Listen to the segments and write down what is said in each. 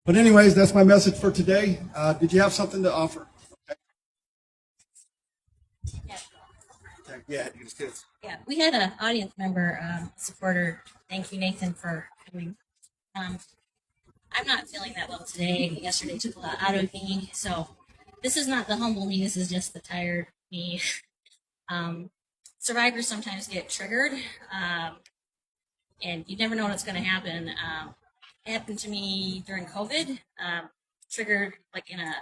But anyways, that's my message for today. Did you have something to offer? Yeah. Okay. Yeah, you just did. Yeah, we had an audience member, supporter. Thank you, Nathan, for coming. Um, I'm not feeling that well today. Yesterday took a lot out of me. So this is not the humble me. This is just the tired me. Survivors sometimes get triggered, and you never know what's going to happen. It happened to me during COVID. Triggered like in a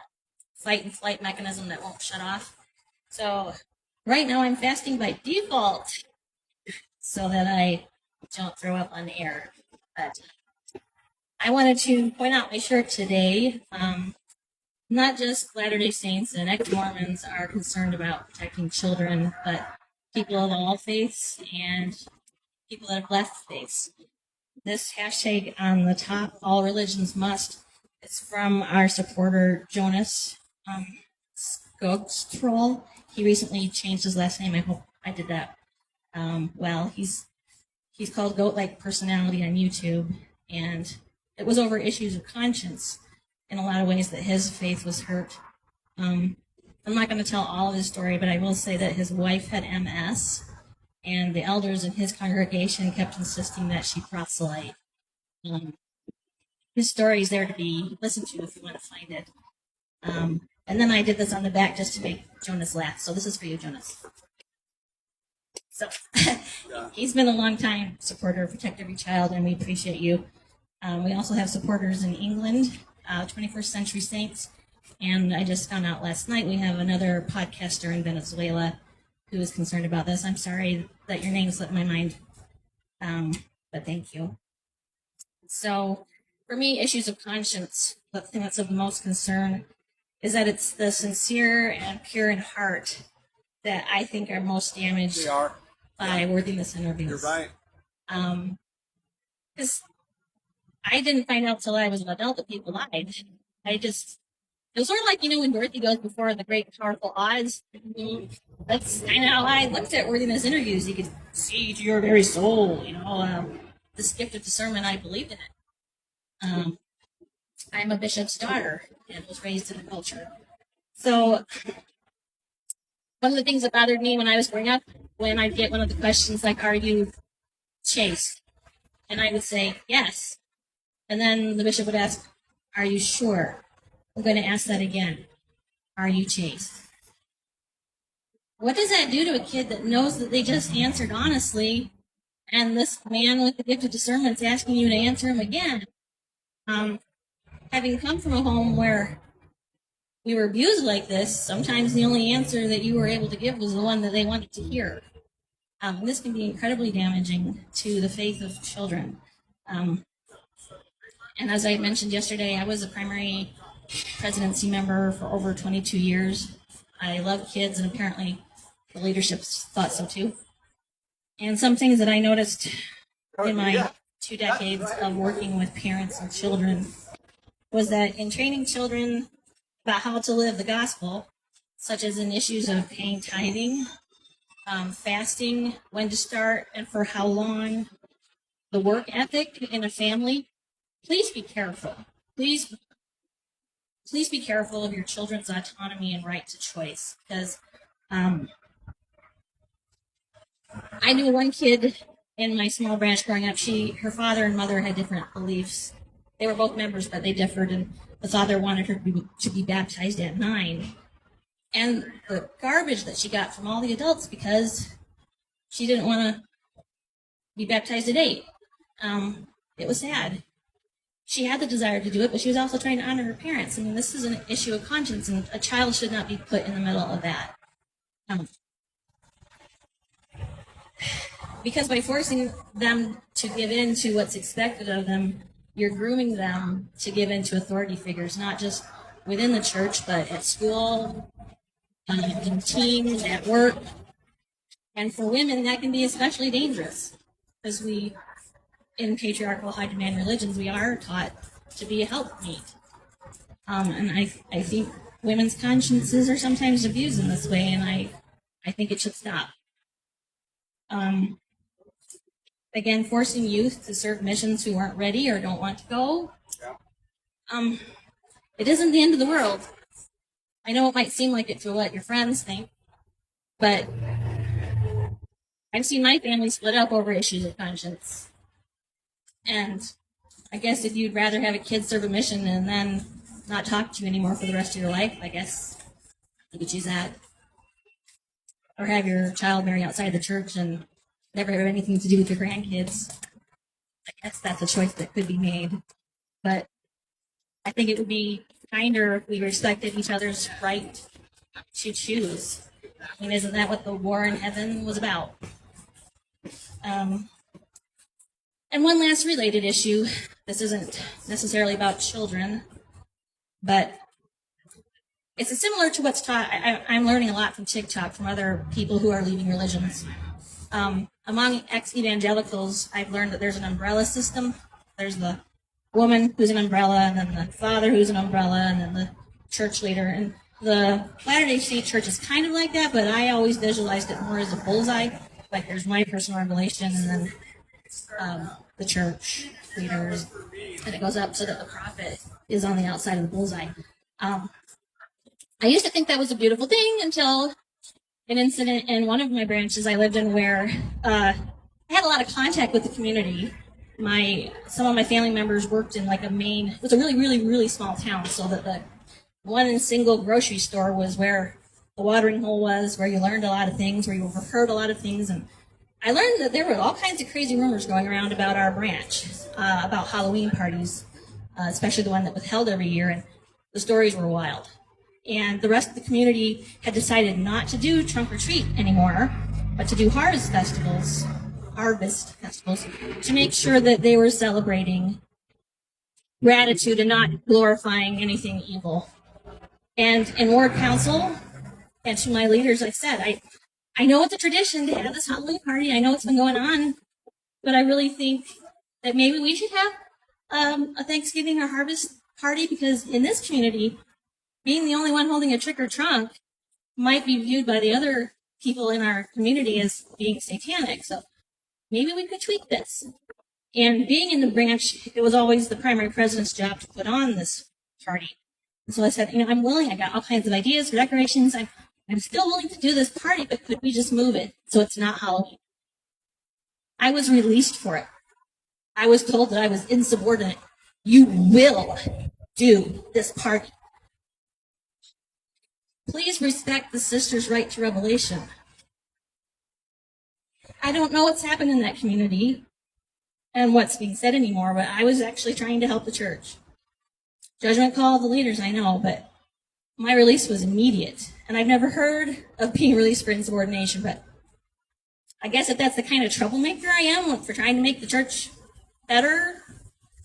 fight and flight mechanism that won't shut off. So right now I'm fasting by default so that I don't throw up on the air. But I wanted to point out my shirt today. Not just Latter-day Saints and ex-Mormons are concerned about protecting children, but people of all faiths and people that have left faiths. This hashtag on the top, all religions must, it's from our supporter Jonas Skogstrol. He recently changed his last name. I hope I did that well. He's called Goat-like Personality on YouTube, and it was over issues of conscience in a lot of ways that his faith was hurt. I'm not going to tell all of his story, but I will say that his wife had MS, and the elders in his congregation kept insisting that she proselyte. His story is there to be listened to if you want to find it. And then I did this on the back just to make Jonas laugh. So this is for you, Jonas. So he's been a long time supporter of Protect Every Child, and we appreciate you. We also have supporters in England, 21st Century Saints, and I just found out last night we have another podcaster in Venezuela who is concerned about this. I'm sorry that your name slipped my mind, but thank you. So for me, issues of conscience, the thing that's of most concern is that it's the sincere and pure in heart that I think are most damaged by worthiness interviews. You're right. Because I didn't find out till I was an adult that people lied. It was sort of like, when Dorothy goes before the great powerful Oz. That's kind of how I looked at worthiness interviews. You could see to your very soul, this gift of discernment, I believed in it. I'm a bishop's daughter and was raised in the culture. So one of the things that bothered me when I was growing up, when I'd get one of the questions like, are you chaste? And I would say, yes. And then the bishop would ask, are you sure? I'm going to ask that again. Are you chaste? What does that do to a kid that knows that they just answered honestly, and this man with the gift of discernment is asking you to answer him again? Having come from a home where we were abused like this, sometimes the only answer that you were able to give was the one that they wanted to hear. This can be incredibly damaging to the faith of children. And as I mentioned yesterday, I was a primary presidency member for over 22 years. I love kids, and apparently the leadership thought so too. And some things that I noticed in my 2 decades of working with parents and children was that in training children about how to live the gospel, such as in issues of paying tithing, fasting, when to start, and for how long, the work ethic in a family, please be careful. Please be careful of your children's autonomy and right to choice, because I knew one kid in my small branch growing up. Her father and mother had different beliefs. They were both members, but they differed, and the father wanted her to be baptized at 9. And the garbage that she got from all the adults because she didn't want to be baptized at 8. It was sad. She had the desire to do it, but she was also trying to honor her parents. I mean, this is an issue of conscience, and a child should not be put in the middle of that. Because by forcing them to give in to what's expected of them, you're grooming them to give in to authority figures, not just within the church, but at school, in teams, at work. And for women, that can be especially dangerous, because in patriarchal high-demand religions, we are taught to be a helpmeet. And I think women's consciences are sometimes abused in this way, and I think it should stop. Again, forcing youth to serve missions who aren't ready or don't want to go. It isn't the end of the world. I know it might seem like it to what your friends think, but I've seen my family split up over issues of conscience. And I guess if you'd rather have a kid serve a mission and then not talk to you anymore for the rest of your life, I guess you could choose that. Or have your child marry outside the church and never have anything to do with your grandkids. I guess that's a choice that could be made. But I think it would be kinder if we respected each other's right to choose. I mean, isn't that what the war in heaven was about? And one last related issue. This isn't necessarily about children, but it's similar to what's taught. I'm learning a lot from TikTok from other people who are leaving religions. Among ex-evangelicals, I've learned that there's an umbrella system. There's the woman who's an umbrella, and then the father who's an umbrella, and then the church leader. And the Latter-day Saint Church is kind of like that, but I always visualized it more as a bullseye. Like there's my personal revelation, and then the church leaders, and it goes up so that the prophet is on the outside of the bullseye. I used to think that was a beautiful thing until an incident in one of my branches I lived in where I had a lot of contact with the community. Some of my family members worked in like it was a really, really, really small town, so that the one single grocery store was where the watering hole was, where you learned a lot of things, where you heard a lot of things. And I learned that there were all kinds of crazy rumors going around about our branch, about Halloween parties, especially the one that was held every year, and the stories were wild. And the rest of the community had decided not to do trunk or treat anymore, but to do harvest festivals, to make sure that they were celebrating gratitude and not glorifying anything evil. And in ward council, and to my leaders, I said, I know it's a tradition to have this Halloween party. I know it's been going on, but I really think that maybe we should have a Thanksgiving or harvest party, because in this community, being the only one holding a trick or trunk might be viewed by the other people in our community as being satanic. So maybe we could tweak this. And being in the branch, it was always the primary president's job to put on this party. And so I said, I'm willing. I got all kinds of ideas for decorations. I'm still willing to do this party, but could we just move it so it's not Halloween? I was released for it. I was told that I was insubordinate. You will do this party. Please respect the sister's right to revelation. I don't know what's happened in that community and what's being said anymore, but I was actually trying to help the church. Judgment call of the leaders, I know, but my release was immediate. And I've never heard of being released for insubordination, but I guess if that's the kind of troublemaker I am for trying to make the church better,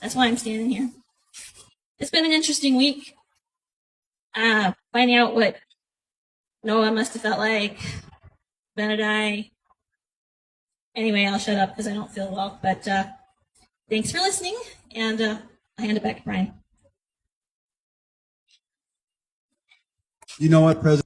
that's why I'm standing here. It's been an interesting week. Finding out what Noah must have felt like, Benedict. Anyway, I'll shut up because I don't feel well. But thanks for listening, and I'll hand it back to Brian. You know what, President?